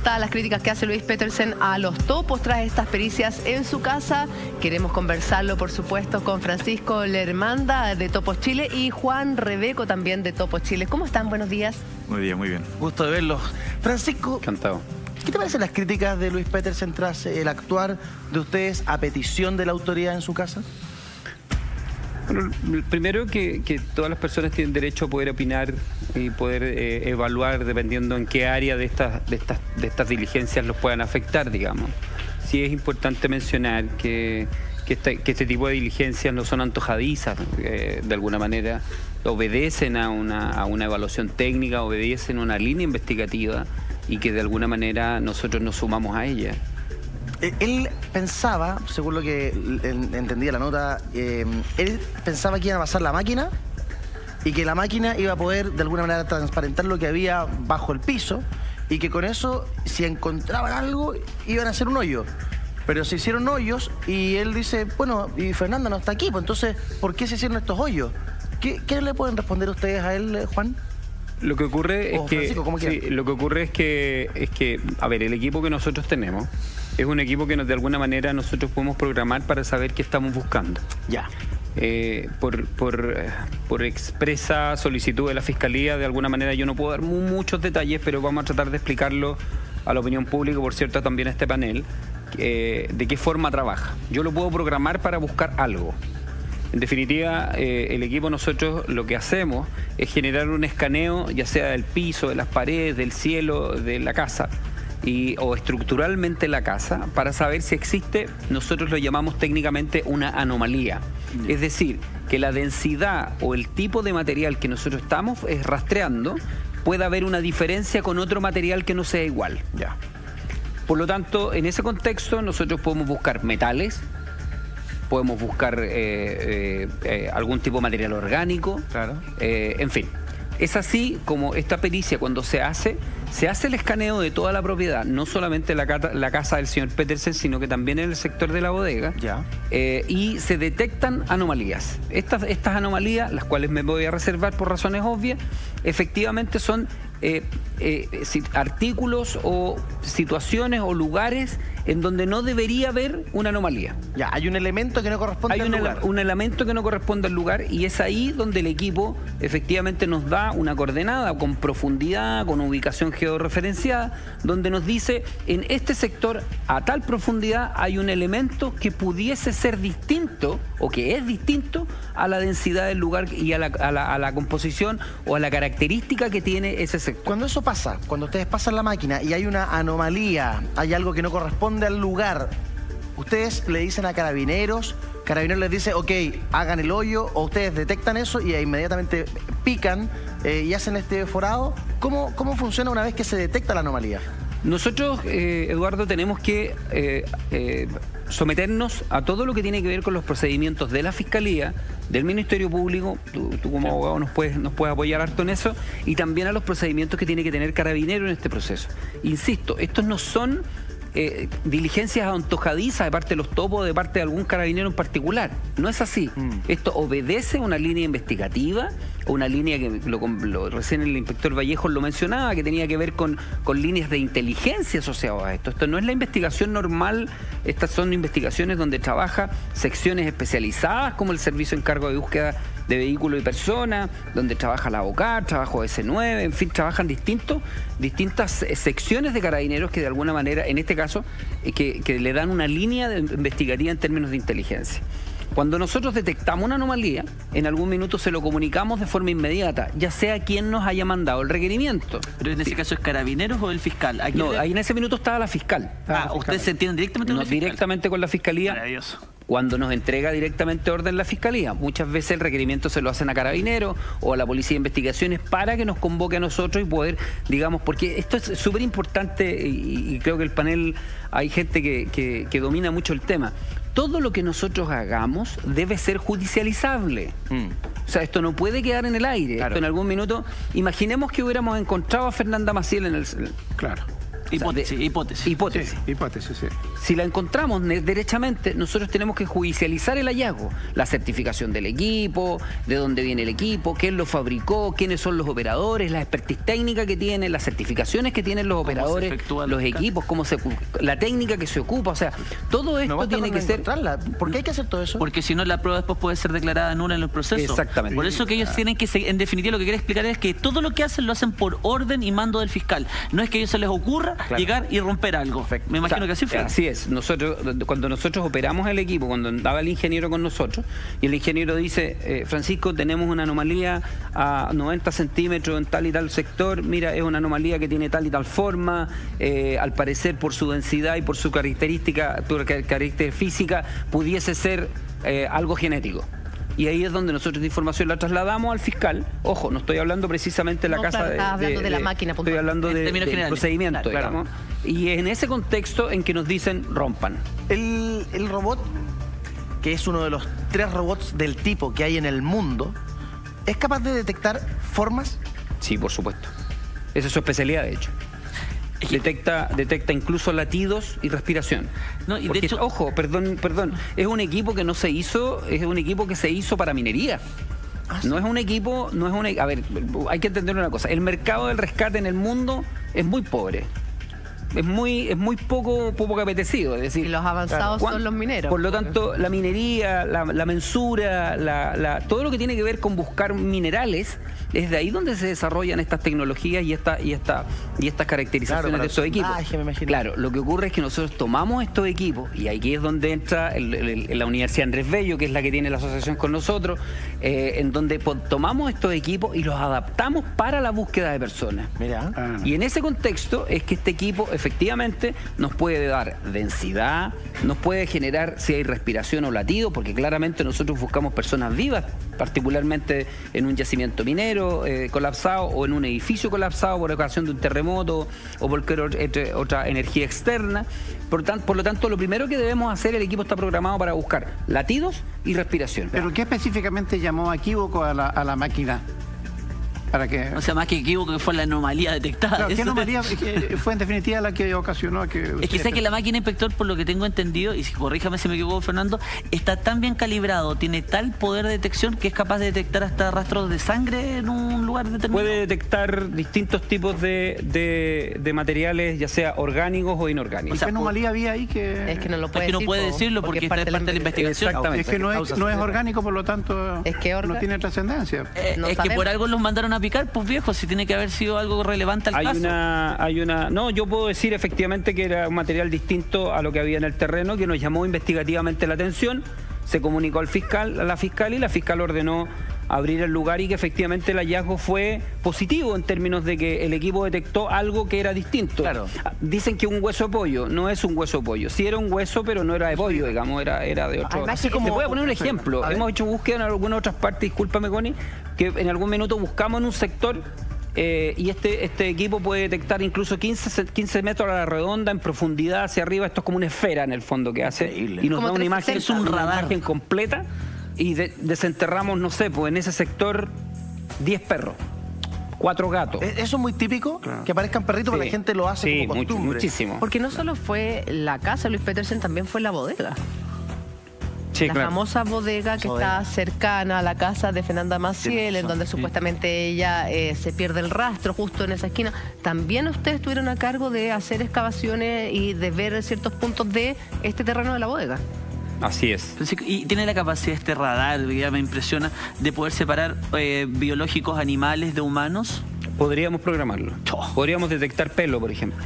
alta las críticas que hace Luis Petersen a los topos tras estas pericias en su casa. Queremos conversarlo, por supuesto, con Francisco Lermanda de Topos Chile y Juan Rebeco también de Topos Chile. ¿Cómo están? Buenos días. Muy bien, muy bien. Gusto de verlos. Francisco, Encantado. ¿qué te parecen las críticas de Luis Petersen tras el actuar de ustedes a petición de la autoridad en su casa? Bueno, primero que todas las personas tienen derecho a poder opinar y poder evaluar dependiendo en qué área de estas diligencias los puedan afectar, digamos. Sí es importante mencionar que este tipo de diligencias no son antojadizas, de alguna manera obedecen a una evaluación técnica, obedecen a una línea investigativa y que de alguna manera nosotros nos sumamos a ella. Él pensaba, según lo que entendía la nota, él pensaba que iban a pasar la máquina y que la máquina iba a poder de alguna manera transparentar lo que había bajo el piso y que con eso, si encontraban algo, iban a hacer un hoyo. Pero se hicieron hoyos y él dice, bueno, y Fernanda no está aquí, pues entonces, ¿por qué se hicieron estos hoyos? ¿Qué le pueden responder ustedes a él, Juan? Lo que ocurre es que, a ver, el equipo que nosotros tenemos es un equipo que de alguna manera nosotros podemos programar para saber qué estamos buscando. Ya. Por expresa solicitud de la Fiscalía, de alguna manera yo no puedo dar muchos detalles, pero vamos a tratar de explicarlo a la opinión pública, por cierto, también a este panel, de qué forma trabaja. Yo lo puedo programar para buscar algo. En definitiva, el equipo nosotros lo que hacemos es generar un escaneo, ya sea del piso, de las paredes, del cielo, de la casa, o estructuralmente la casa, para saber si existe, nosotros lo llamamos técnicamente una anomalía. Es decir, que la densidad o el tipo de material que nosotros estamos rastreando pueda haber una diferencia con otro material que no sea igual. Ya. Por lo tanto, en ese contexto nosotros podemos buscar metales, podemos buscar algún tipo de material orgánico, claro. En fin. Es así como esta pericia, cuando se hace el escaneo de toda la propiedad, no solamente la casa del señor Petersen, sino que también en el sector de la bodega, ya. Y se detectan anomalías. Estas anomalías, las cuales me voy a reservar por razones obvias, efectivamente son artículos o situaciones o lugares en donde no debería haber una anomalía. Ya, hay un elemento que no corresponde al lugar. Un elemento que no corresponde al lugar y es ahí donde el equipo efectivamente nos da una coordenada con profundidad, con ubicación georreferenciada, donde nos dice en este sector a tal profundidad hay un elemento que pudiese ser distinto o que es distinto a la densidad del lugar y a la composición o a la característica que tiene ese sector. Cuando eso pasa, cuando ustedes pasan la máquina y hay una anomalía, hay algo que no corresponde al lugar, ustedes le dicen a Carabineros les dice, ok, hagan el hoyo, o ustedes detectan eso y inmediatamente pican y hacen este forado. ¿Cómo funciona una vez que se detecta la anomalía? Nosotros, Eduardo, tenemos que someternos a todo lo que tiene que ver con los procedimientos de la Fiscalía, del Ministerio Público, tú como abogado nos puedes apoyar harto en eso, y también a los procedimientos que tiene que tener Carabineros en este proceso. Insisto, estos no son diligencias antojadizas de parte de los topos, de parte de algún carabinero en particular. No es así. Esto obedece a una línea investigativa, o una línea que recién el inspector Vallejo lo mencionaba, que tenía que ver con líneas de inteligencia asociadas a esto. Esto no es la investigación normal, estas son investigaciones donde trabaja secciones especializadas como el Servicio Encargo de Búsqueda de Vehículos y Personas, donde trabaja la ABOCAR, trabajo S9, en fin, trabajan distintas secciones de carabineros que de alguna manera, en este caso, que le dan una línea investigativa en términos de inteligencia. Cuando nosotros detectamos una anomalía, en algún minuto se lo comunicamos de forma inmediata, ya sea quien nos haya mandado el requerimiento. ¿Pero en ese caso es Carabineros o el fiscal? No, ahí en ese minuto estaba la fiscal. ¿Ustedes se entienden directamente con la fiscal? Directamente con la Fiscalía. Maravilloso. Cuando nos entrega directamente orden la Fiscalía. Muchas veces el requerimiento se lo hacen a Carabineros o a la Policía de Investigaciones para que nos convoque a nosotros y poder, digamos, porque esto es súper importante y creo que el panel hay gente que domina mucho el tema. Todo lo que nosotros hagamos debe ser judicializable. O sea, esto no puede quedar en el aire. Claro. Esto en algún minuto... Imaginemos que hubiéramos encontrado a Fernanda Maciel en el... Claro. Hipótesis. Hipótesis, sí. Si la encontramos derechamente, nosotros tenemos que judicializar el hallazgo. La certificación del equipo, de dónde viene el equipo, quién lo fabricó, quiénes son los operadores, la expertise técnica que tienen, las certificaciones que tienen los operadores, los equipos, la técnica que se ocupa. O sea, todo esto tiene que ser... ¿Por qué hay que hacer todo eso? Porque si no, la prueba después puede ser declarada nula en el proceso. Exactamente. Por eso que ellos tienen que seguir. En definitiva, lo que quiero explicar es que todo lo que hacen lo hacen por orden y mando del fiscal. No es que a ellos se les ocurra llegar y romper algo. Perfecto. Me imagino que así fue. Así es. Cuando nosotros operamos el equipo, cuando andaba el ingeniero con nosotros, y el ingeniero dice, Francisco, tenemos una anomalía a 90 centímetros en tal y tal sector, mira, es una anomalía que tiene tal y tal forma, al parecer por su densidad y por su característica física, pudiese ser algo genético. Y ahí es donde nosotros de información la trasladamos al fiscal. Ojo, no estoy hablando precisamente de la casa hablando de la máquina. Estoy hablando del procedimiento, claro. digamos. Y es en ese contexto en que nos dicen rompan. El robot, que es uno de los 3 robots del tipo que hay en el mundo, ¿es capaz de detectar formas? Sí, por supuesto. Esa es su especialidad, de hecho. Detecta incluso latidos y respiración. No, y porque, de hecho, ojo, perdón, es un equipo que no se hizo, es un equipo que se hizo para minería. No es un equipo, a ver, hay que entender una cosa, el mercado del rescate en el mundo es muy pobre. Es muy poco apetecido. Es decir, y los avanzados son los mineros. Por lo tanto, la minería, la mensura, todo lo que tiene que ver con buscar minerales, es de ahí donde se desarrollan estas tecnologías y estas caracterizaciones de estos equipos. Claro, lo que ocurre es que nosotros tomamos estos equipos, y aquí es donde entra la Universidad Andrés Bello, que es la que tiene la asociación con nosotros, en donde tomamos estos equipos y los adaptamos para la búsqueda de personas. Mira. Y en ese contexto es que este equipo efectivamente nos puede dar densidad, nos puede generar si hay respiración o latido, porque claramente nosotros buscamos personas vivas, particularmente en un yacimiento minero colapsado o en un edificio colapsado por ocasión de un terremoto o por otra energía externa. Por lo tanto, lo primero que debemos hacer, el equipo está programado para buscar latidos y respiración. ¿Pero qué específicamente llamó equívoco a la máquina? ¿Para qué? O sea, más que equívoco, que fue la anomalía detectada. Claro, ¿qué anomalía fue en definitiva la que ocasionó que... Es que sé que la máquina, inspector, por lo que tengo entendido, y corríjame si me equivoco, Fernando, está tan bien calibrado, tiene tal poder de detección que es capaz de detectar hasta rastros de sangre en un lugar determinado. Puede detectar distintos tipos de materiales, ya sea orgánicos o inorgánicos. ¿Y qué anomalía había ahí que...? Es que no lo puede decir. Es que no puede decirlo porque es parte de la investigación. Exactamente. Es que no es orgánico, por lo tanto no tiene trascendencia. Es que por algo los mandaron a picar, pues viejo, si tiene que haber sido algo relevante al caso. No, yo puedo decir efectivamente que era un material distinto a lo que había en el terreno, que nos llamó investigativamente la atención, se comunicó al fiscal, a la fiscal, y la fiscal ordenó abrir el lugar, y que efectivamente el hallazgo fue positivo en términos de que el equipo detectó algo que era distinto. Claro. Dicen que un hueso de pollo, no es un hueso de pollo. Sí era un hueso, pero no era de pollo, digamos, era de otro. Te voy a poner un ejemplo. Hemos hecho búsqueda en algunas otras partes, discúlpame, Connie, que en algún minuto buscamos en un sector y este equipo puede detectar incluso 15 metros a la redonda en profundidad hacia arriba. Esto es como una esfera en el fondo que hace. Increíble. Y nos da una imagen, es un radar, imagen completa. Y desenterramos, no sé, pues en ese sector 10 perros, 4 gatos. Eso es muy típico, que aparezcan perritos, pero la gente lo hace como costumbre. Muchísimo. Porque no solo fue la casa Luis Petersen, también fue la bodega. Sí, la famosa bodega que está cercana a la casa de Fernanda Maciel, en donde supuestamente ella se pierde el rastro justo en esa esquina. También ustedes estuvieron a cargo de hacer excavaciones y de ver ciertos puntos de este terreno de la bodega. Así es. Y tiene la capacidad este radar, ya me impresiona, de poder separar biológicos animales de humanos. Podríamos programarlo. Podríamos detectar pelo, por ejemplo.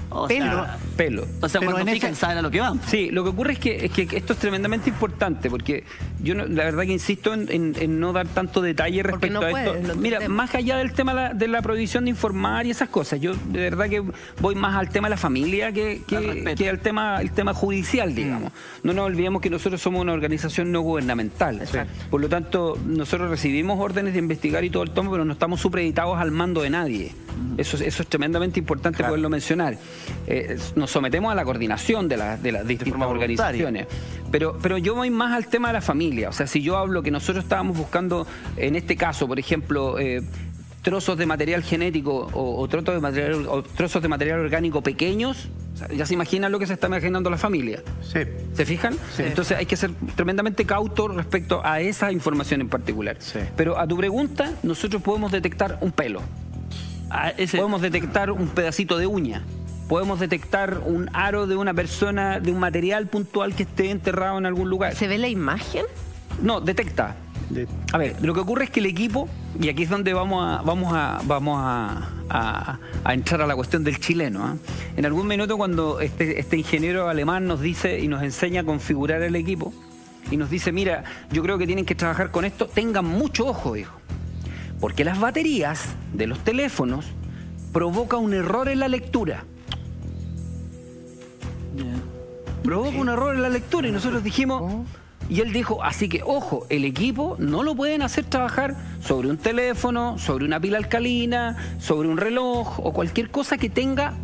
Pelo. O sea, cuando pican saben a lo que van. Sí, lo que ocurre es que esto es tremendamente importante, porque yo la verdad que insisto en no dar tanto detalle respecto a esto. Mira, más allá del tema de la prohibición de informar y esas cosas, yo de verdad que voy más al tema de la familia que al tema judicial, digamos. No nos olvidemos que nosotros somos una organización no gubernamental. Por lo tanto, nosotros recibimos órdenes de investigar y todo el tomo, pero no estamos supeditados al mando de nadie. Eso es tremendamente importante poderlo mencionar. Nos sometemos a la coordinación de las distintas organizaciones. Pero yo voy más al tema de la familia. O sea, si yo hablo que nosotros estábamos buscando, en este caso, por ejemplo, trozos de material genético o trozos de material orgánico pequeños, o sea, ya se imaginan lo que se está imaginando la familia. Sí. ¿Se fijan? Sí. Entonces hay que ser tremendamente cautos respecto a esa información en particular. Sí. Pero a tu pregunta, nosotros podemos detectar un pelo, podemos detectar un pedacito de uña, podemos detectar un aro de una persona, de un material puntual que esté enterrado en algún lugar. ¿Se ve la imagen? No, detecta. A ver, lo que ocurre es que el equipo, y aquí es donde vamos a entrar a la cuestión del chileno, ¿eh? En algún minuto cuando este ingeniero alemán nos dice y nos enseña a configurar el equipo, y nos dice, mira, yo creo que tienen que trabajar con esto, tengan mucho ojo, dijo. Porque las baterías de los teléfonos provocan un error en la lectura. Provoca un error en la lectura y nosotros dijimos... Y él dijo, así que, ojo, el equipo no lo pueden hacer trabajar sobre un teléfono, sobre una pila alcalina, sobre un reloj o cualquier cosa que tenga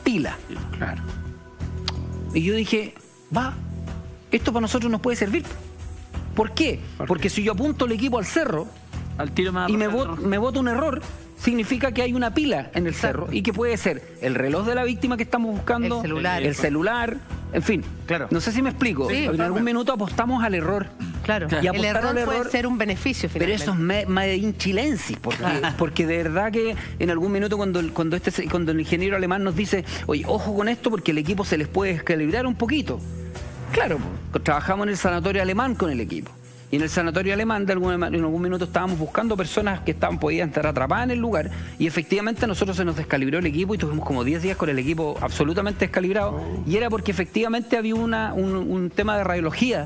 pila. Claro. Y yo dije, esto para nosotros nos puede servir. ¿Por qué? Porque si yo apunto el equipo al cerro Al tiro y me bota un error, significa que hay una pila en el cerro y que puede ser el reloj de la víctima que estamos buscando, el celular, en fin. Claro. No sé si me explico. Sí, en algún minuto apostamos al error. Claro. Y El apostar al error error, puede ser un beneficio, pero finalmente. eso es made in chilensis, porque de verdad que en algún minuto cuando el ingeniero alemán nos dice, oye, ojo con esto porque el equipo se les puede descalibrar un poquito. Claro, trabajamos en el sanatorio alemán con el equipo. Y en el sanatorio alemán, en algún minuto estábamos buscando personas que podían estar atrapadas en el lugar. Y efectivamente a nosotros se nos descalibró el equipo y tuvimos como 10 días con el equipo absolutamente descalibrado. Y era porque efectivamente había un tema de radiología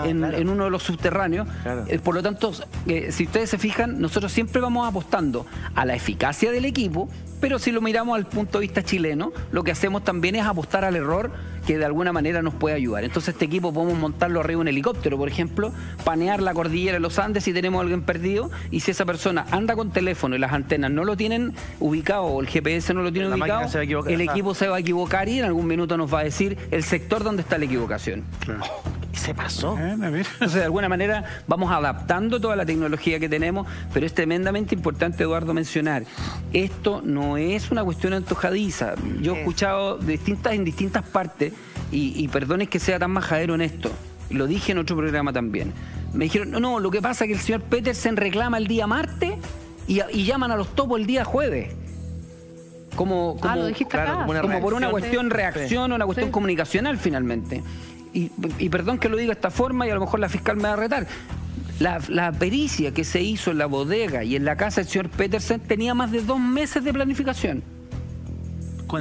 en uno de los subterráneos. Claro. Por lo tanto, si ustedes se fijan, nosotros siempre vamos apostando a la eficacia del equipo, pero si lo miramos al punto de vista chileno, lo que hacemos también es apostar al error que de alguna manera nos puede ayudar. Entonces este equipo podemos montarlo arriba de un helicóptero, por ejemplo, panear la cordillera de los Andes si tenemos a alguien perdido, y si esa persona anda con teléfono y las antenas no lo tienen ubicado o el GPS no lo tiene La ubicado, máquina se va a equivocar. el equipo se va a equivocar y en algún minuto nos va a decir el sector donde está la equivocación. Claro. Se pasó. Mira. Entonces, de alguna manera, vamos adaptando toda la tecnología que tenemos, pero es tremendamente importante, Eduardo, mencionar, esto no es una cuestión antojadiza. Yo he escuchado en distintas partes, y perdonen que sea tan majadero en esto, lo dije en otro programa también. Me dijeron, no, lo que pasa es que el señor Petersen reclama el día martes y llaman a los topos el día jueves. Como lo dijiste acá. como por una cuestión reacción, Sí. una cuestión Sí. comunicacional finalmente. Y perdón que lo diga de esta forma y a lo mejor la fiscal me va a retar. La pericia que se hizo en la bodega y en la casa del señor Petersen tenía más de 2 meses de planificación.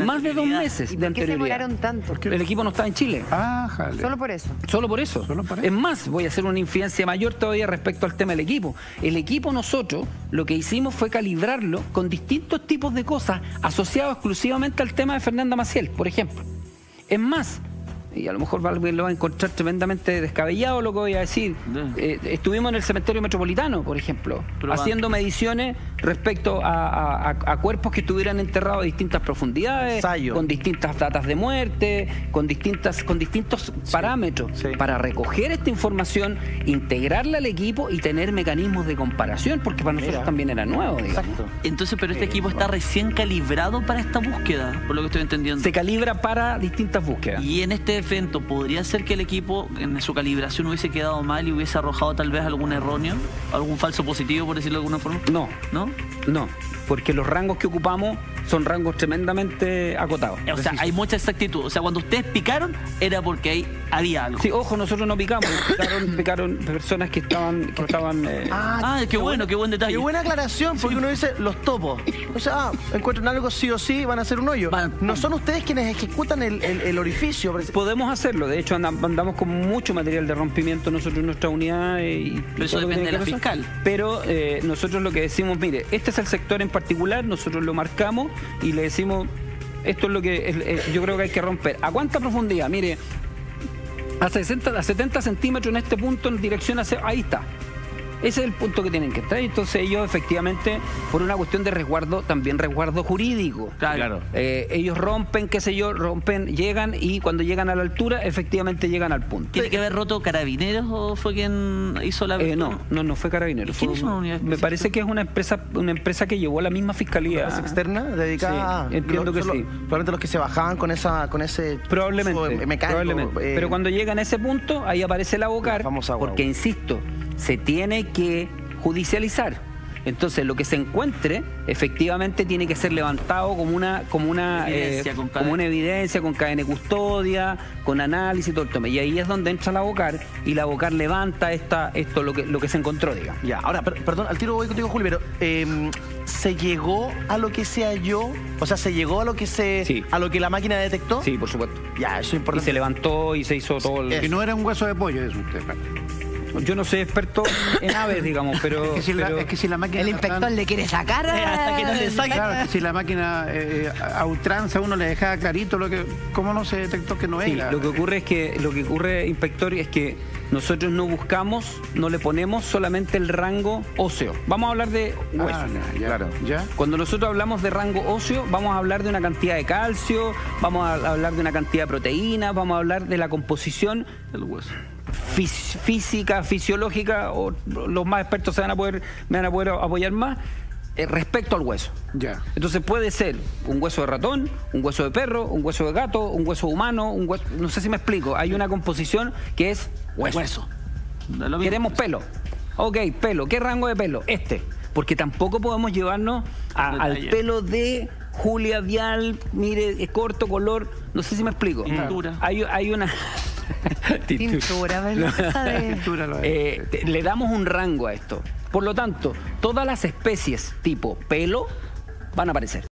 Más de 2 meses ¿Y de por qué se anterioridad. demoraron tanto? El equipo no estaba en Chile. Jale. Solo por eso. Solo por eso. Solo por eso. Es más, voy a hacer una infidencia mayor todavía respecto al tema del equipo. El equipo nosotros lo que hicimos fue calibrarlo con distintos tipos de cosas asociados exclusivamente al tema de Fernanda Maciel, por ejemplo. Es más, y a lo mejor alguien lo va a encontrar tremendamente descabellado lo que voy a decir, estuvimos en el cementerio metropolitano, por ejemplo, haciendo mediciones respecto a cuerpos que estuvieran enterrados a distintas profundidades, Ensayo. con distintas datas de muerte, con distintos parámetros, para recoger esta información, integrarla al equipo y tener mecanismos de comparación, porque para nosotros también era nuevo, digamos. Exacto. Entonces, pero este equipo está recién calibrado para esta búsqueda, por lo que estoy entendiendo. Se calibra para distintas búsquedas. Y en este evento, ¿podría ser que el equipo en su calibración hubiese quedado mal y hubiese arrojado tal vez algún erróneo? ¿Algún falso positivo, por decirlo de alguna forma? No, ¿No? no, porque los rangos que ocupamos son rangos tremendamente acotados. O sea, hay mucha exactitud. O sea, cuando ustedes picaron, era porque ahí había algo. Sí, ojo, nosotros no picamos, picaron personas que estaban Qué bueno, qué buen detalle. Qué buena aclaración, porque uno dice los topos. O sea, encuentran algo sí o sí, van a hacer un hoyo. No son ustedes quienes ejecutan el orificio. Podemos hacerlo, de hecho andamos con mucho material de rompimiento nosotros en nuestra unidad. Pero eso depende de la fiscal. Pero nosotros lo que decimos, mire, este es el sector en particular, nosotros lo marcamos y le decimos, esto es lo que yo creo que hay que romper. ¿A cuánta profundidad? Mire, a 70 centímetros en este punto en dirección hacia... Ahí está. Ese es el punto que tienen que estar. Entonces ellos efectivamente, por una cuestión de resguardo, también resguardo jurídico. Claro. Ellos rompen, qué sé yo, llegan y cuando llegan a la altura, efectivamente llegan al punto. ¿Tiene que haber roto Carabineros o fue quien hizo la No fue Carabineros. ¿Quién hizo una unidad Me especial? parece que es una empresa que llevó la misma fiscalía. ¿Es externa? Dedicada Sí, entiendo que sí. Probablemente los que se bajaban con ese Probablemente, uso mecánico. probablemente. Pero cuando llegan a ese punto, ahí aparece la Bocar, la famosa guagua. porque insisto, se tiene que judicializar. Entonces lo que se encuentre efectivamente tiene que ser levantado como una Evidencia, con cadena de custodia, con análisis y todo el tema. Y ahí es donde entra la Bocar y la Bocar levanta lo que se encontró, digamos. Ya, ahora, perdón, al tiro voy contigo, Julio, pero ¿se llegó a lo que se halló? O sea, ¿se llegó a lo que Sí. a lo que la máquina detectó? Sí, por supuesto. Ya, eso es Y importante. se levantó y se hizo todo el... Que no era un hueso de pollo, eso usted. Yo no soy experto en aves, digamos, pero... Es que si la máquina... El inspector le quiere sacar hasta que no le saque. Claro, es que si la máquina a ultranza uno le dejaba clarito cómo no se detectó que no Sí, era. lo que ocurre, inspector, es que nosotros no le ponemos solamente el rango óseo. Vamos a hablar de hueso. Ya, Claro. ¿Ya? Cuando nosotros hablamos de rango óseo, vamos a hablar de una cantidad de calcio, vamos a hablar de una cantidad de proteínas, vamos a hablar de la composición El hueso. física, fisiológica, o los más expertos me van a poder apoyar más, respecto al hueso. Ya. Entonces puede ser un hueso de ratón, un hueso de perro, un hueso de gato, un hueso humano, no sé si me explico. Hay una composición que es hueso. Da lo mismo. Queremos pelo. Ok, pelo. ¿Qué rango de pelo? Porque tampoco podemos llevarnos al Detalle. pelo de Julia Vial, mire, es corto, color, no sé si me explico. Tintura. Hay una... Tintura, ¿verdad? Pintura lo le damos un rango a esto. Por lo tanto, todas las especies tipo pelo van a aparecer.